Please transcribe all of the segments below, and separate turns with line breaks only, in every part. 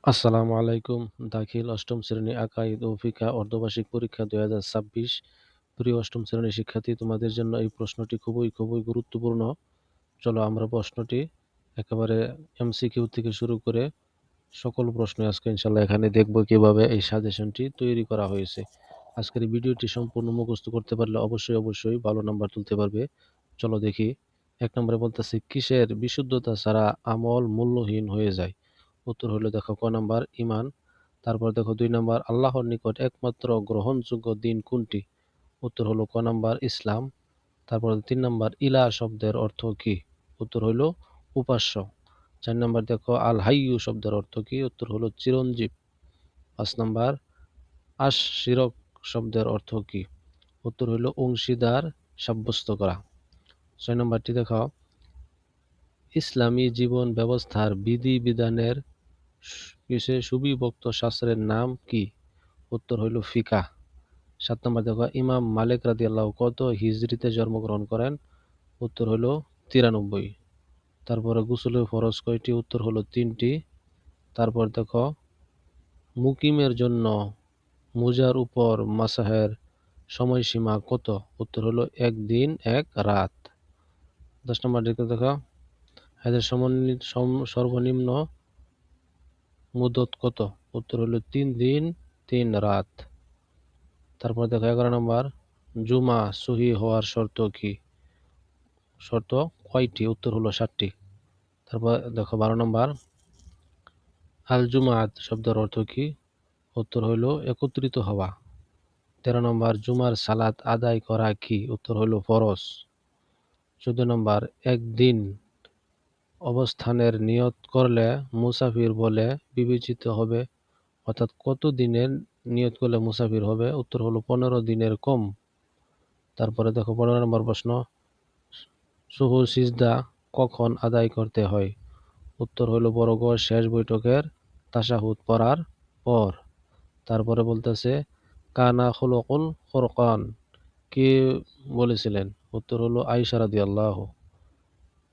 আসসালামু আলাইকুম। দাখিল অষ্টম শ্রেণী আকাইদ ও ফিকহ অর্ধবার্ষিক পরীক্ষা ২০২৬। প্রিয় অষ্টম শ্রেণীর শিক্ষার্থী, তোমাদের জন্য এই প্রশ্নটি খুবই গুরুত্বপূর্ণ। চলো আমরা প্রশ্নটি একেবারে এমসিকিউ থেকে শুরু করে সকল প্রশ্ন আজকে ইনশাল্লাহ এখানে দেখব কিভাবে এই সাজেশনটি তৈরি করা হয়েছে। আজকের এই ভিডিওটি সম্পূর্ণ মুখস্থ করতে পারলে অবশ্যই ভালো নাম্বার তুলতে পারবে। চলো দেখি। ১ নম্বরে বলতেছে, কিসের বিশুদ্ধতা ছাড়া আমল মূল্যহীন হয়ে যায়? উত্তর হলো দেখো ক নাম্বার ঈমান। তারপর দেখো ২ নাম্বার, আল্লাহর নিকট একমাত্র গ্রহণযোগ্য দিন কোনটি? উত্তর হলো ক নাম্বার ইসলাম। তারপর ৩ নাম্বার, ইলাহ শব্দের অর্থ কি? উত্তর হলো উপাস্য। ৪ নাম্বার দেখো, আল হাইয়্যু শব্দের অর্থ কি? উত্তর হলো চিরঞ্জীব। ৫ নাম্বার, শিরক শব্দের অর্থ কি? উত্তর হলো অংশীদার সাব্যস্ত করা। ৬ নাম্বারটি দেখো, ইসলামী জীবন ব্যবস্থার বিধি-বিধানের সুবিভক্ত শাস্ত্রের নাম কি? উত্তর হইল ফিকাহ। ৭ নম্বর দেখো, ইমাম মালিক রাদিয়াল্লাহু কত হিজরিতে জন্মগ্রহণ করেন? উত্তর হইল ৯৩। তারপরে গোসলের ফরজ কয়টি? উত্তর হলো ৩টি। তারপর দেখো, মুকিমের জন্য মুজার উপর মাসাহের সময়সীমা কত? উত্তর হলো ১ দিন ১ রাত। ১০ নম্বর দেখো, হায়দের সর্বনিম্ন মুদত কত? উত্তর হলো ৩ দিন ৩ রাত। তারপর দেখো ১১ নম্বর, জুমা সহিহ হওয়ার শর্ত কি? শর্ত কয়টি? উত্তর হলো ৭টি। তারপর দেখো ১২ নম্বর, আল জুমাত শব্দের অর্থ কি? উত্তর হইল একত্রিত হওয়া। ১৩ নম্বর, জুমার সালাত আদায় করা কি? উত্তর হইল ফরজ। ১৪ নম্বর, একদিন অবস্থানের নিয়ত করলে মুসাফির বলে বিবেচিত হবে, অর্থাৎ কত দিনের নিয়ত করলে মুসাফির হবে? উত্তর হলো ১৫ দিনের কম। তারপরে দেখো ১৫ নম্বর প্রশ্ন, সুহুর সিজদা কখন আদায় করতে হয়? উত্তর হইল বড় শেষ বৈঠকের তাশাহুদ পড়ার পর। তারপরে বলতেছে, কানা খুলুকুল ফুরকান কে বলেছিলেন? উত্তর হলো আয়েশা রাদিয়াল্লাহু।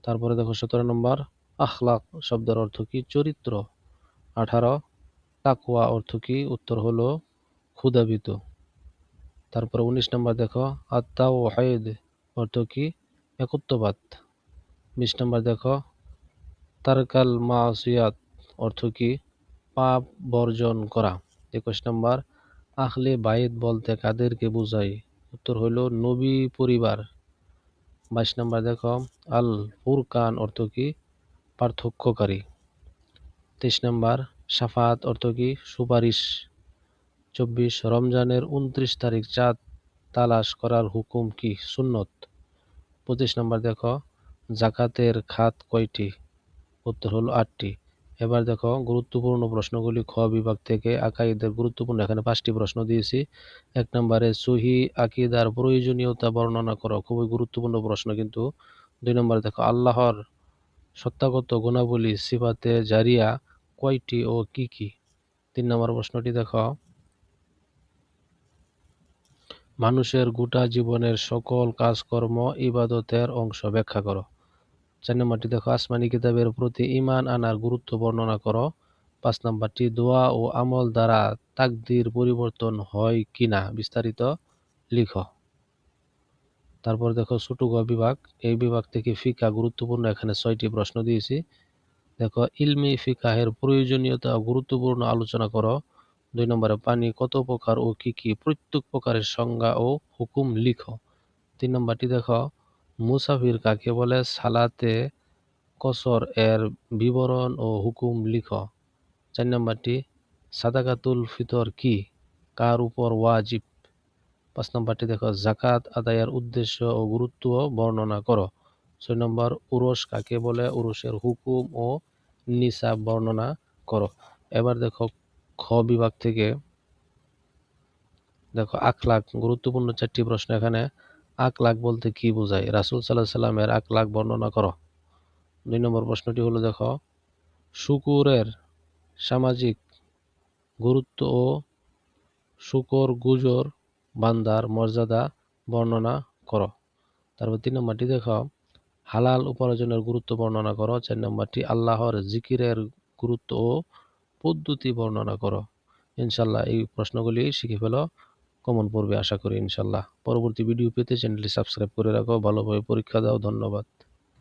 তারপরে দেখো ১৭ নম্বর, আখলাক শব্দের অর্থ কি? চরিত্র। ১৮, তাকওয়া অর্থ কি? উত্তর হলো ক্ষুধাভীত। তারপরে ১৯ নম্বর দেখো, আত-তাওহীদ অর্থ কি? একত্ববাদ। ২০ নম্বর দেখো, তারকাল মাসিয়াত অর্থ কি? পাপ বর্জন করা। ২১ নম্বর, আহলে বাইত বলতে কাদেরকে বোঝায়? উত্তর হইল নবী পরিবার। ২২ নম্বর দেখো, আল ফুরকান অর্থ কি? পার্থক্যকারী। ২৩ নম্বর, শাফাত অর্থ কি? সুপারিশ। ২৪, রমজানের ২৯ তারিখ চাঁদ তালাশ করার হুকুম কি? সুন্নত। ২৫ নম্বর দেখো, জাকাতের খাত কয়টি? উত্তর হলো ৮টি। এবার দেখো গুরুত্বপূর্ণ প্রশ্নগুলি খ বিভাগ থেকে আকাইদের গুরুত্বপূর্ণ, এখানে 5টি প্রশ্ন দিয়েছি। ১ নম্বরে সহিহ আকীদার প্রয়োজনীয়তা বর্ণনা করো, খুবই গুরুত্বপূর্ণ প্রশ্ন কিন্তু। ২ নম্বরে দেখো, আল্লাহর সত্তাগত গুণাবলী সিফাতে জারিয়া কয়টি ও কি কি? ৩ নম্বর প্রশ্নটি দেখো, মানুষের গোটা জীবনের সকল কাজকর্ম ইবাদতের অংশ, ব্যাখ্যা করো। ৪ নম্বরটি দেখো, আসমানি কিতাবের প্রতি ঈমান আনার গুরুত্ব বর্ণনা করো। ৫ নম্বরটি, দোয়া ও আমল দ্বারা তাকদীর পরিবর্তন হয় কিনা বিস্তারিত লিখো। তারপর দেখো ছোট গ বিভাগ, এই বিভাগ থেকে ফিকহ গুরুত্বপূর্ণ, এখানে ৬টি প্রশ্ন দিয়েছি। দেখো, ইলমি ফিকহের প্রয়োজনীয়তা ও গুরুত্বপূর্ণ আলোচনা করো। ২ নম্বরে, পানি কত প্রকার ও কি কি? প্রত্যেক প্রকারের সংজ্ঞা ও হুকুম লিখো। ৩ নম্বরটি দেখো, মুসাফির কাকে বলে? সালাতে কসর এর বিবরণ ও হুকুম লিখো। ৪ নম্বরটি, সাদাকাতুল ফিতর কি? কার উপর ওয়াজিব? ৫ নম্বরটি দেখো, যাকাত আদায়ের উদ্দেশ্য ও গুরুত্ব বর্ণনা করো। ৬ নম্বর, উরস কাকে বলে? উরসের হুকুম ও নিসাব বর্ণনা করো। এবার দেখো খ বিভাগ থেকে দেখো আখলাক, গুরুত্বপূর্ণ ৪টি প্রশ্ন এখানে। আখলাক বলতে কি বোঝায়? রাসূল সাল্লাল্লাহু আলাইহি সাল্লামের আখলাক বর্ণনা করো। ২ নম্বর প্রশ্নটি হলো দেখো, শুকুরের সামাজিক গুরুত্ব ও শুকরগুজর বান্দার মর্যাদা বর্ণনা করো। তারপর ৩ নম্বরটি দেখো, হালাল উপার্জনের গুরুত্ব বর্ণনা করো। ৪ নম্বরটি, আল্লাহর জিকিরের গুরুত্ব ও পদ্ধতি বর্ণনা করো। ইনশাল্লাহ এই প্রশ্নগুলি শিখে ফেলো, কমন পড়বে আশা করি ইনশাল্লাহ। পরবর্তী ভিডিও পেতে চ্যানেলটি সাবস্ক্রাইব করে রাখো, ভালোভাবে পরীক্ষা দাও। ধন্যবাদ।